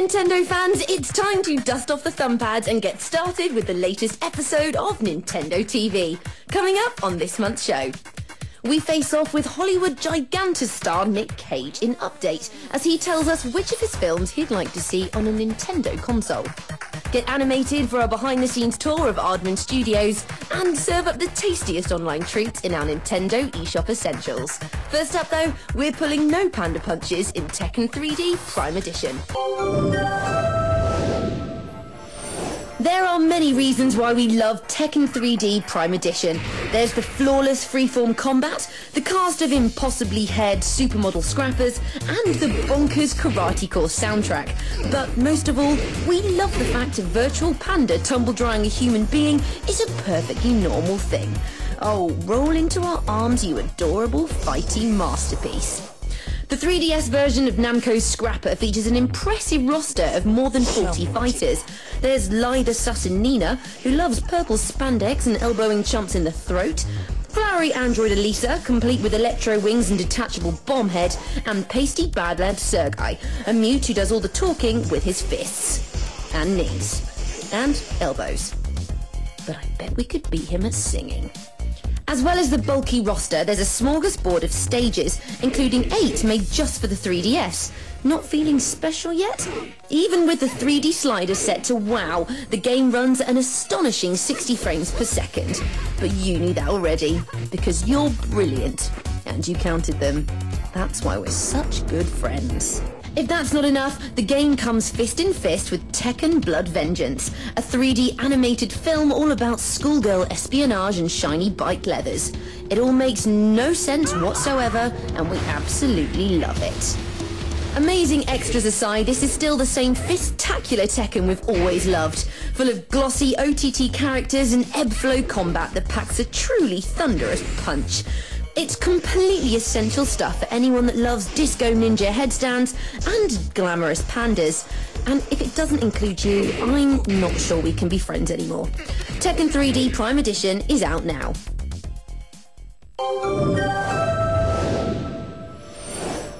Nintendo fans, it's time to dust off the thumb pads and get started with the latest episode of Nintendo TV, coming up on this month's show. We face off with Hollywood gigantus star Nick Cage in Update, as he tells us which of his films he'd like to see on a Nintendo console. Get animated for a behind-the-scenes tour of Aardman Studios, and serve up the tastiest online treats in our Nintendo eShop Essentials. First up though, we're pulling no panda punches in Tekken 3D Prime Edition. There are many reasons why we love Tekken 3D Prime Edition. There's the flawless freeform combat, the cast of impossibly haired supermodel scrappers, and the bonkers Karate Course soundtrack. But most of all, we love the fact a virtual panda tumble-drying a human being is a perfectly normal thing. Oh, roll into our arms, you adorable fighting masterpiece. The 3DS version of Namco's Scrapper features an impressive roster of more than 40 fighters. There's Lyda Sutton Nina, who loves purple spandex and elbowing chumps in the throat, flowery android Elisa, complete with electro wings and detachable bomb head, and pasty bad lad Sergei, a mute who does all the talking with his fists. And knees. And elbows. But I bet we could beat him at singing. As well as the bulky roster, there's a smorgasbord of stages, including 8 made just for the 3DS. Not feeling special yet? Even with the 3D slider set to wow, the game runs at an astonishing 60 frames per second. But you knew that already, because you're brilliant. And you counted them. That's why we're such good friends. If that's not enough, the game comes fist in fist with Tekken Blood Vengeance, a 3D animated film all about schoolgirl espionage and shiny bike leathers. It all makes no sense whatsoever, and we absolutely love it. Amazing extras aside, this is still the same fistacular Tekken we've always loved, full of glossy OTT characters and ebb-flow combat that packs a truly thunderous punch. It's completely essential stuff for anyone that loves disco ninja headstands and glamorous pandas. And if it doesn't include you, I'm not sure we can be friends anymore. Tekken 3D Prime Edition is out now.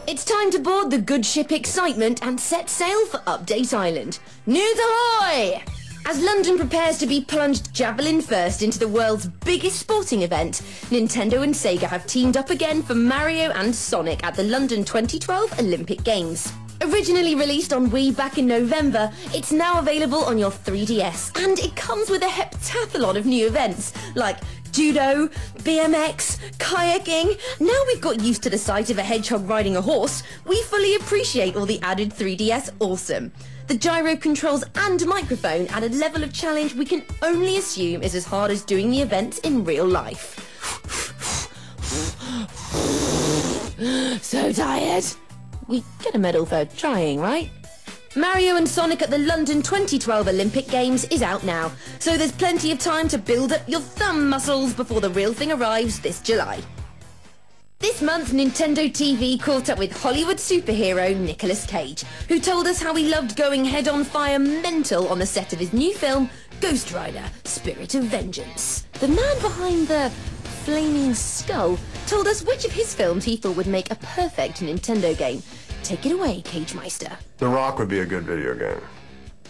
It's time to board the good ship Excitement and set sail for Update Island. News ahoy! As London prepares to be plunged javelin first into the world's biggest sporting event, Nintendo and Sega have teamed up again for Mario and Sonic at the London 2012 Olympic Games. Originally released on Wii back in November, it's now available on your 3DS, and it comes with a heptathlon of new events, like judo, BMX, kayaking. Now we've got used to the sight of a hedgehog riding a horse, we fully appreciate all the added 3DS awesome. The gyro controls and microphone add a level of challenge we can only assume is as hard as doing the events in real life. So tired. We get a medal for trying, right? Mario and Sonic at the London 2012 Olympic Games is out now, so there's plenty of time to build up your thumb muscles before the real thing arrives this July. This month, Nintendo TV caught up with Hollywood superhero Nicolas Cage, who told us how he loved going head-on fire mental on the set of his new film, Ghost Rider: Spirit of Vengeance. The man behind the flaming skull told us which of his films he thought would make a perfect Nintendo game. Take it away, Cagemeister. The Rock would be a good video game,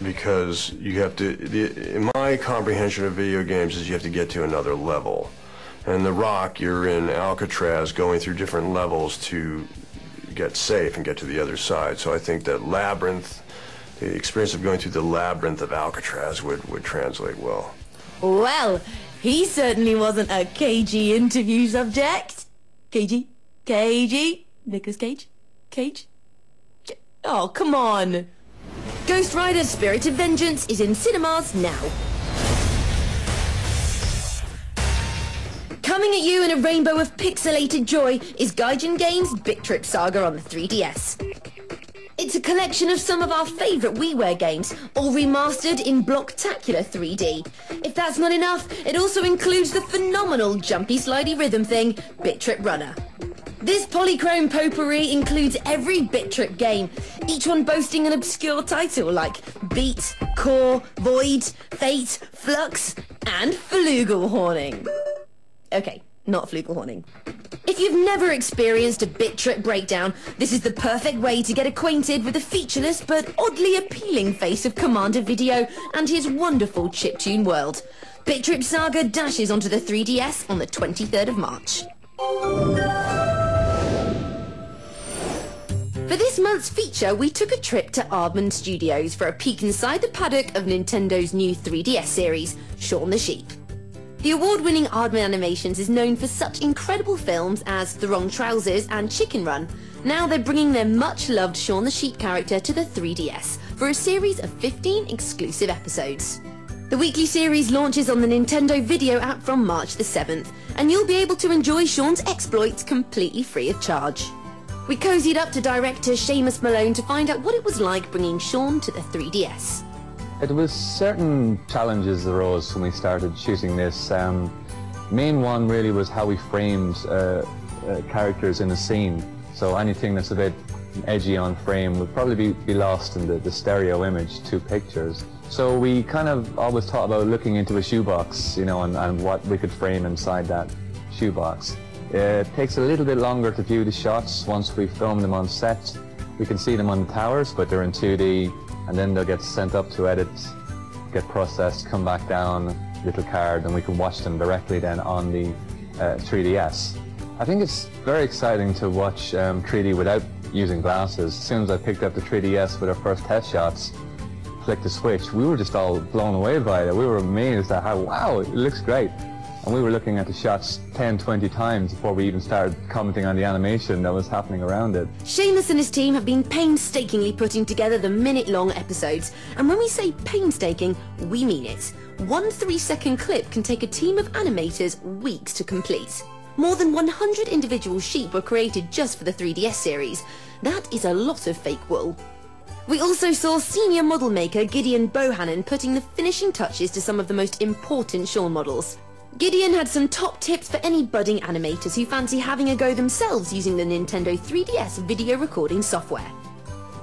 because you have to, in my comprehension of video games, is you have to get to another level. And The Rock, you're in Alcatraz going through different levels to get safe and get to the other side. So I think that Labyrinth, the experience of going through the labyrinth of Alcatraz would translate well. Well, he certainly wasn't a cagey interview subject. Cagey? Cagey? Nicolas Cage? Cage? Oh, come on. Ghost Rider: Spirit of Vengeance is in cinemas now. Coming at you in a rainbow of pixelated joy is Gaijin Games' Bit.Trip saga on the 3DS. It's a collection of some of our favourite WiiWare games, all remastered in Blocktacular 3D. If that's not enough, it also includes the phenomenal jumpy slidey rhythm thing, Bit.Trip Runner. This polychrome potpourri includes every Bit.Trip game, each one boasting an obscure title like Beat, Core, Void, Fate, Flux, and Flugelhorning. Okay, not Flugelhorning. If you've never experienced a Bit.Trip breakdown, this is the perfect way to get acquainted with the featureless but oddly appealing face of Commander Video and his wonderful chiptune world. Bit.Trip Saga dashes onto the 3DS on the 23rd of March. For this month's feature, we took a trip to Aardman Studios for a peek inside the paddock of Nintendo's new 3DS series, Shaun the Sheep. The award-winning Aardman Animations is known for such incredible films as The Wrong Trousers and Chicken Run. Now they're bringing their much-loved Shaun the Sheep character to the 3DS for a series of 15 exclusive episodes. The weekly series launches on the Nintendo Video app from March the 7th, and you'll be able to enjoy Shaun's exploits completely free of charge. We cozied up to director Seamus Malone to find out what it was like bringing Shaun to the 3DS. It was certain challenges arose when we started shooting this. Main one really was how we framed characters in a scene. So anything that's a bit edgy on frame would probably be lost in the stereo image, two pictures. So we kind of always thought about looking into a shoebox, you know, and what we could frame inside that shoebox. It takes a little bit longer to view the shots once we film them on set. We can see them on the towers, but they're in 2D, and then they'll get sent up to edit, get processed, come back down, little card, and we can watch them directly then on the 3DS. I think it's very exciting to watch 3D without using glasses. As soon as I picked up the 3DS with our first test shots, flicked the switch, we were just all blown away by it. We were amazed at how, wow, it looks great. And we were looking at the shots 10, 20 times before we even started commenting on the animation that was happening around it. Seamus and his team have been painstakingly putting together the minute-long episodes. And when we say painstaking, we mean it. One 3-second clip can take a team of animators weeks to complete. More than 100 individual sheep were created just for the 3DS series. That is a lot of fake wool. We also saw senior model maker Gideon Bohannon putting the finishing touches to some of the most important Shaun models. Gideon had some top tips for any budding animators who fancy having a go themselves using the Nintendo 3DS video recording software.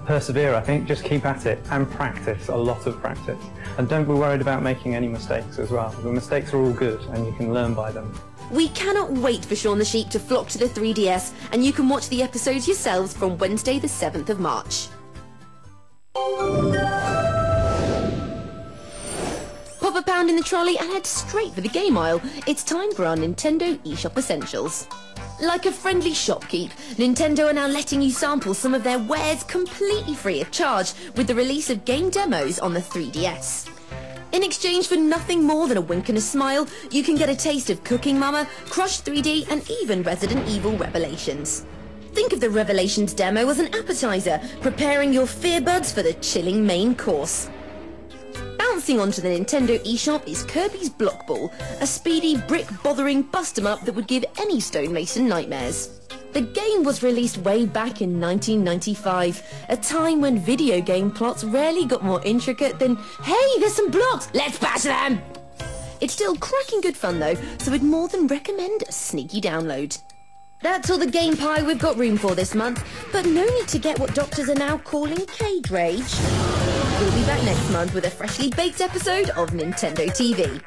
Persevere, I think. Just keep at it and practice, a lot of practice. And don't be worried about making any mistakes as well. The mistakes are all good and you can learn by them. We cannot wait for Shaun the Sheep to flock to the 3DS, and you can watch the episodes yourselves from Wednesday the 7th of March. Pop a pound in the trolley and head straight for the game aisle. It's time for our Nintendo eShop Essentials. Like a friendly shopkeep, Nintendo are now letting you sample some of their wares completely free of charge with the release of game demos on the 3DS. In exchange for nothing more than a wink and a smile, you can get a taste of Cooking Mama, Crush 3D and even Resident Evil Revelations. Think of the Revelations demo as an appetizer, preparing your fear buds for the chilling main course. Bouncing onto the Nintendo eShop is Kirby's Block Ball, a speedy, brick-bothering bust-em-up that would give any stonemason nightmares. The game was released way back in 1995, a time when video game plots rarely got more intricate than, hey, there's some blocks, let's bash them! It's still cracking good fun though, so I'd more than recommend a sneaky download. That's all the game pie we've got room for this month, but no need to get what doctors are now calling cage rage. We'll be back next month with a freshly baked episode of Nintendo TV.